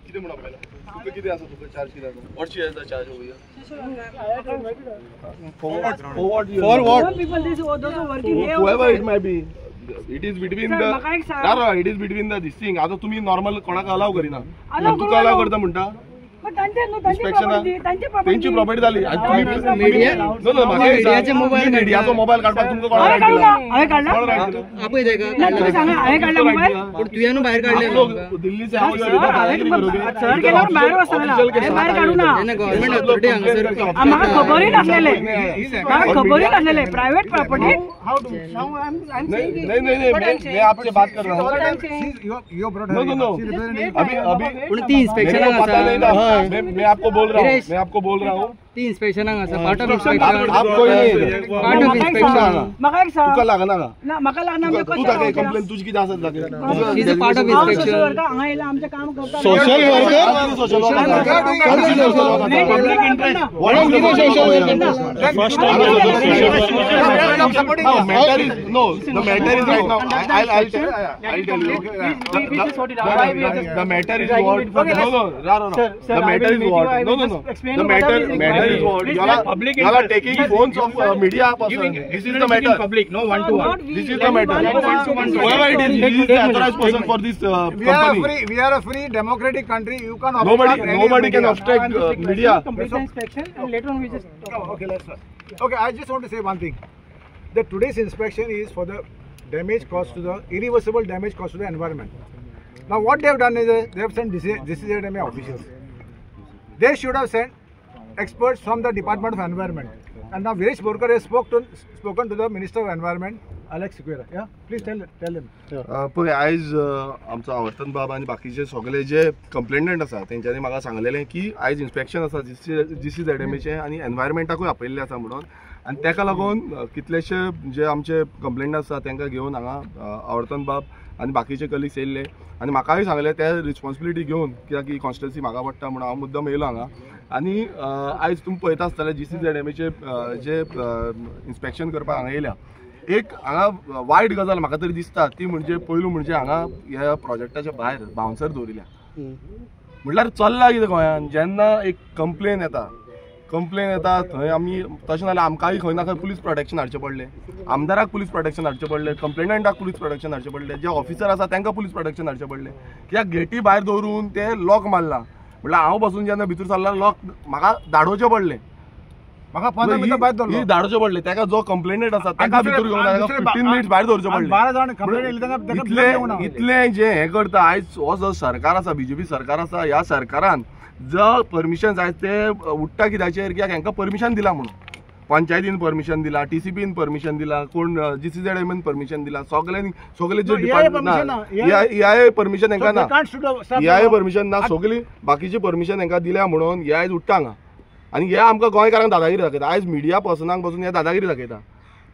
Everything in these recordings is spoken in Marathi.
किती म्हणा पहिला तुका किती आसा तुका चार्ज किती आसा 800 चार्ज हो गया for what people this those are working here whoever it may be it is between the it is between the this thing आता तुम्ही नॉर्मल कोणाक अलाव करिना तुका अलाव करता म्हणता त्यांची प्रॉपर्टी झाली मीडियाचे मोबाईल काढपाक तुमका कोण राईट दिला तुझ्यानं बाहेर काढले दिल्लीचे सर गेल्यावर बाहेर बसला बाहेर काढू ना गव्हर्नमेंट अथॉरिटी हांगासर आम्हाला खबरही नसलेले प्राइवेट प्रॉपर्टी नहीं मैं आपसे बात कर रहा हूँ अभी इंस्पेक्शन मैं आपको बोल रहा हूँ ती इंस्पेक्शन पार्ट ऑफ इंस्पेक्शन आप कोई नहीं पार्ट ऑफ इंस्पेक्शन मका एक तुका लागना ना मका लागना मी तू जागे कंप्लेंट तुझी किती असत जागे is a part of inspection हांगा इला आमचे काम करता social worker public interest what is the social worker first time matter is know the matter is right now I'll tell you the matter is what no the matter is what no the matter is what you are taking phones of media person this is the matter public no one to one this is the matter whoever it is the authorized person for this company we are a free democratic country you can nobody can obstruct media inspection and later on we just okay I just want to say one thing that today's inspection is for the damage caused to the irreversible damage caused to the environment. Now what they have done is they have sent DCZMA officials. They should have sent experts from the Department of Environment. And now Viresh Borkar has spoken to the Minister of Environment, Alex Sequeira. Yeah, please tell him. पण आज आमचा आवर्तन बाब आणि बाकीचे सगळे जे कंप्लेंटंट आसा तेंच्यांनी म्हाका सांगलेलें की आज इन्स्पेक्शन आसा DCZMAचे आणि एनवायरमेंटाकूय आपयल्लें आसा म्हणून आणि त्याका लागून कितलेशे जे आमचे कंप्लेंट आसा तांकां घेवन हांगा आवर्तन बाब आनी बाकीचे कलिग्स येयल्ले आनी म्हाकाय सांगलें ते रिस्पॉन्सिबिलिटी घेवन कित्याक ही कॉन्स्टिट्युएन्सी म्हाका पडटा म्हणून हांव मुद्दम येयलो हांगा आनी आयज तुमी पळयता आसतले DCZMAचे जे इन्स्पेक्शन करपाक हांगा येयल्या एक हांगा वायट गजाल म्हाका तरी दिसता ती म्हणजे पयलू म्हणजे हांगा ह्या प्रोजेक्टाच्या भायर बाउन्सर दवरिल्या म्हटल्यार चल्ला कितें गोंयान जेन्ना एक कंप्लेन येता थंय आमी तशें जाल्यार आमकांय खंय ना खंय पुलीस प्रोटेक्शन हाडचें पडलें आमदाराक पुलीस प्रोटेक्शन हाडचें पडलें कंप्लेनंटाक पुलीस प्रोटेक्शन हाडचें पडलें जे ऑफिसर आसा तांकां पुलीस प्रोटेक्शन हाडचें पडलें कित्याक गेटी भायर दवरून ते लॉक मारला म्हटल्यार हांव बसून जेन्ना भितर सरला लॉक म्हाका धाडोवचें पडलें म्हाका 15 मिनटां भायर दवरलो धाडोवचें पडलें ताका जो कंप्लेनंट आसा ताका भितर घेवन 15 मिनिट्स भायर दवरचें पडलें 12 जाण कंप्लेंट येयली ताका इतलें जे हें करता आयज हो जो सरकार आसा BJP सरकार आसा ह्या सरकारान जो परमिशन जाय ते उठ्ठा कित्याचेर कित्याक हांकां परमिशन दिला म्हणून पंचायतीन परमिशन दिला TCPन परमिशन दिला कोण DCZMAन परमिशन दिला सगळे जे डिपार्टमेंट EIA परमिशन हांकां ना EIA परमिशन ना सगळी बाकीची परमिशन हांकां दिल्या म्हणून हे आयज उठ्ठा हांगा आनी हे आमकां गोंयकारांक दादागिरी दाखयता आयज मिडिया पर्सनाक बसून हे दादागिरी दाखयता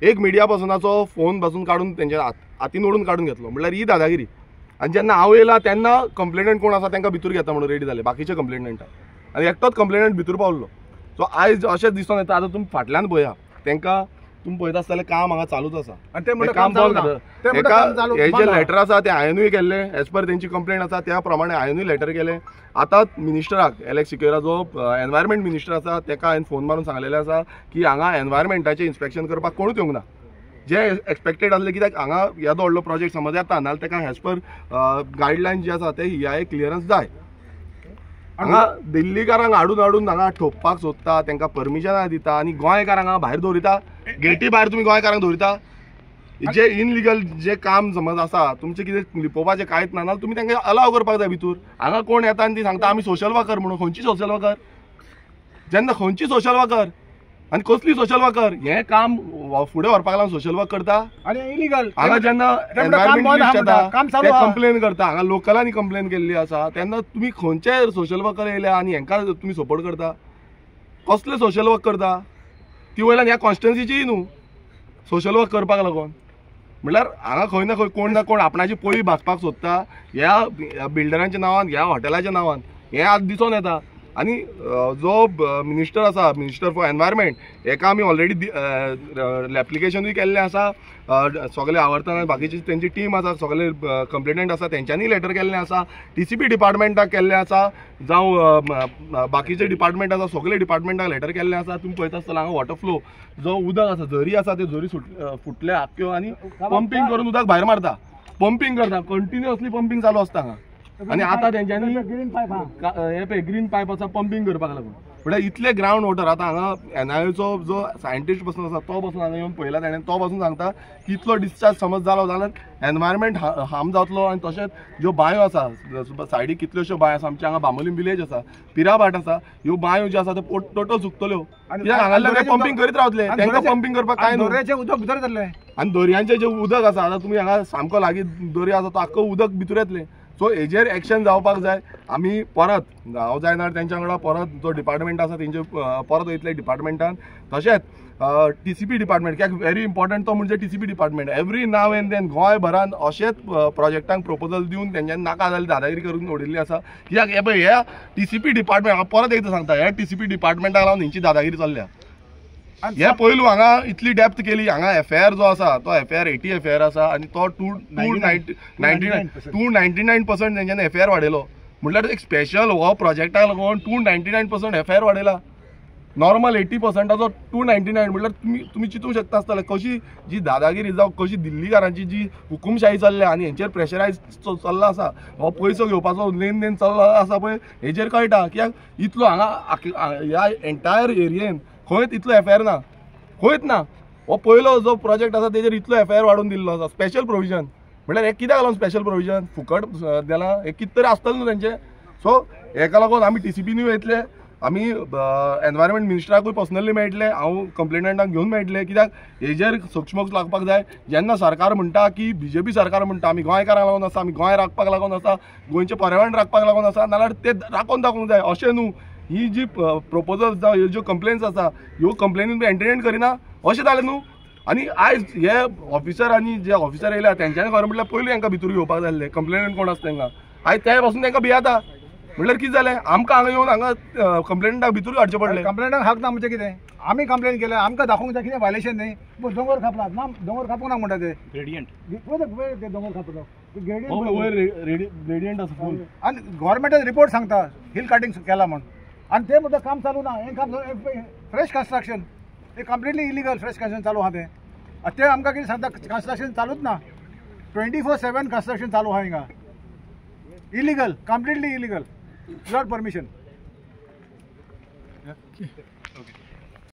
एक मिडिया पर्सनाचो फोन बसून काडून तेंच्या हातीन ओडून काडून घेतलो म्हटल्यार ही दादागिरी आनी जेन्ना हांव येयला तेन्ना कंप्लेनंट कोण आसा तांकां भितर घेता म्हणून रेडी जाले बाकीचे कंप्लेनंट आनी एकटोच कंप्लेनंट भितर पावलो सो आयज अशें दिसून येता आतां तुमी फाटल्यान पळया तांकां तुमी पळयता आसतलें काम हांगा चालूच आसा आनी ते काम हे जे लेटर आसा ते हांवेंनूय केल्ले एज पर तेंची कंप्लेंट आसा त्या प्रमाणे हांवेंनूय लेटर केलें आतां मिनिस्टराक एलेक्स सिक्वेरा जो एनवायरमेंट मिनिस्टर आसा ताका हांवें फोन मारून सांगलेलें आसा की हांगा एनवायरमेंटाचें इन्स्पेक्शन करपाक कोणूच येवंक ना जे एक्सपेक्टेड आसलें कित्याक हांगा येदो व्हडलो प्रोजेक्ट समज येता नाल्यार ताका एज पर गायडलायन जी आसा ते EIA क्लियरन्स जाय हांगा दिल्लीकारांक हाडून हांगा ठोपपाक सोदता तांकां परमिशनां दिता आनी गोंयकारांक हांगा भायर दवरिता गेटी भायर तुमी गोंयकारांक दवरिता जे इनलिगल जे काम समज आसा तुमचें कितें लिपोवपाचें कांयच ना नाल्यार तुमी तांकां अलाव करपाक जाय भितर हांगा कोण येता आनी ती सांगता आमी सोशल वर्कर म्हणून खंयची सोशल वर्कर जेन्ना खंयची सोशल वर्कर आनी कसली सोशल वर्कर हें काम फुडें व्हरपाक लागून सोशल वर्क करता आनी इलिगल हांगा जेन्ना एनवायरमेंट मिनिस्टर येता ते कंप्लेन करता हांगा लोकलांनी कंप्लेन केल्ली आसा तेन्ना तुमी खंयचे सोशल वर्कर येयल्या आनी हेंकां तुमी सपोर्ट करता कसले सोशल वर्क करता ती वयल्यान ह्या कॉन्स्टिट्युएन्सीची न्हू सोशल वर्क करपाक लागून म्हटल्यार हांगा खंय ना कोण आपणाची पळी भाजपाक सोदता ह्या बिल्डरांच्या नांवान ह्या हॉटेलाच्या नांवान हें आज दिसून येता आनी जो मिनिस्टर आसा, मिनिस्टर फॉर एनवायरमेंट, हेका आमी ऑलरेडी एप्लिकेशनूय केल्लें आसा. सगळे आवर्तन आनी बाकीची तेंची टीम आसा, सगळे कंप्लेनंट आसा तेंच्यांनी लेटर केल्लें आसा. TCP डिपार्टमेंटाक केल्लें आसा, जावं बाकीचे डिपार्टमेंट आसा, सगळे डिपार्टमेंटाक लेटर केल्लें आसा. तुमी पळयता आसतना हांगा वॉटर फ्लो जो उदक आसा, झरी आसा, ते झरी फुटले आख्यो आनी पंपींग करून उदक भायर मारता, पंपींग करता, कंटिन्युअसली पंपींग चालू आसता हांगा. आनी आतां तेंच्यांनी हे पळय ग्रीन पायप आसा पंपींग करपाक लागून. म्हळ्यार इतले ग्रावंड वॉटर आतां हांगा NIOचो जो सायंटिस्ट बसून आसा तो बसून हांगा येवन पळयला, ताणें तो बसून सांगता की इतलो डिस्चार्ज समज जालो जाल्यार एनवायरमेंट हार्म जातलो. आनी तशेंच ज्यो बांयो आसा सायडीक कितल्योश्यो बांयो आसा, आमच्या हांगा बांबोलीम विलेज आसा, पिराभाट आसा, ह्यो बांयो ज्यो आसा त्यो टोटल सुकतल्यो. कित्याक हांगासल्ले पंपींग करीत रावतले, तांकां पंपींग करपाक काय न्हू. उदक भितर जातलें आनी दर्यांचें जें उदक आसा, आतां तुमी हांगा सामको लागीं दर्या आसा तो आख्खो उदक भितर येतलें. सो हेजेर एक्शन जावपाक जाय. आमी परत हांव जायना तेंच्या वांगडा परत जो डिपार्टमेंट आसा तेंचे परत वयतले डिपार्टमेंटान. तशेंच TCP डिपार्टमेंट, कित्याक व्हेरी इम्पॉर्टंट तो म्हणजे TCP department. Every now and then गोंयभरान अशेंच प्रोजेक्टांक प्रपोजल दिवन तेंच्यांनी नाका जाल्यार दादागिरी करून उडयल्ली आसा. कित्याक हे पळय ह्या TCP डिपार्टमेंट, हांव परत एकदां सांगता, ह्या TCP डिपार्टमेंटाक लागून हेंची दादागिरी चल्ल्या. हे पयलू हांगा इतली डेप्थ केली. हांगा FIR जो आसा तो FIR 80 FIR आसा आनी तो 299% तेंच्यांनी FIR वाडयलो. म्हटल्यार एक स्पेशल हो प्रोजेक्टाक लागून 299% FIR वाडयला. नॉर्मल 80%ाचो 299 म्हटल्यार तुमी चिंतूंक शकता आसतले कशी जी दादागिरी जावं कशी दिल्लीकारांची जी हुकुमशाही चल्ल्या आनी हेंचेर प्रेशरायज चल्ला आसा, हो पयसो घेवपाचो लेन देन चल्ला आसा पळय, हेचेर कळटा. कित्याक इतलो हांगा ह्या एंटायर एरियेन खंयच इतलो FIR ना, खंयच ना. हो पयलो जो प्रोजेक्ट आसा तेजेर इतलो FIR वाडून दिल्लो आसा. स्पेशल प्रोविजन म्हटल्यार हे कित्याक लागून स्पेशल प्रोविजन फुकट दिलां, हे कितें तरी आसतलें न्हू तेंचें. सो हेका लागून आमी TCPनूय वयतले, आमी एनवायरमेंट मिनिस्टराकूय पर्सनली मेळटले, हांव कंप्लेनंटाक घेवन मेळटले. कित्याक हेजेर सक्षमोग लागपाक जाय. जेन्ना सरकार म्हणटा की BJP सरकार म्हणटा आमी गोंयकारांक लागून आसा, आमी गोंय राखपाक लागून आसा, गोंयचें पर्यावरण राखपाक लागून आसा, नाल्यार ते राखोवन दाखोवंक जाय. अशें न्हू ही जी प्रपोजल्स जावं ह्यो ज्यो कंप्लेन्स आसा ह्यो कंप्लेनीन बी एंटरटेन करिना अशें जालें न्हू. आनी आयज हे ऑफिसर आनी जे ऑफिसर येयल्या तेंच्यांनी खरें म्हटल्यार पयलीं हांकां भितर घेवपाक जाय आसलें. कंप्लेनंट कोण आसा तांकां आयज ते पासून तांकां भियाता. म्हटल्यार कितें जालें, आमकां हांगा येवन हांगा कंप्लेनंटाक भितर हाडचें पडलें. कंप्लेनंटाक हाक ना म्हणजे कितें, आमी कंप्लेन केलें, आमकां दाखोवंक जाय कितें वायलेशन न्ही. दोंगर खापलात ना, दोंगर खापूंक ना म्हणटा ते ग्रेडियंट ते दोंगर खापलो ग्रेडियंट आसा फूल. आनी गव्हर्मेंटान रिपोर्ट सांगता हिल कटिंग केला म्हण, आनी ते म्हणटा काम चालू ना. हें काम फ्रेश कन्स्ट्रक्शन, ते कंप्लिटली इलिगल फ्रेश कन्स्ट्रक्शन चालू आहा ते आमकां कितें सांगता कन्स्ट्रक्शन चालूच ना. 24/7 कन्स्ट्रक्शन चालू आहा हिंगा. Illegal, completely illegal, without permission.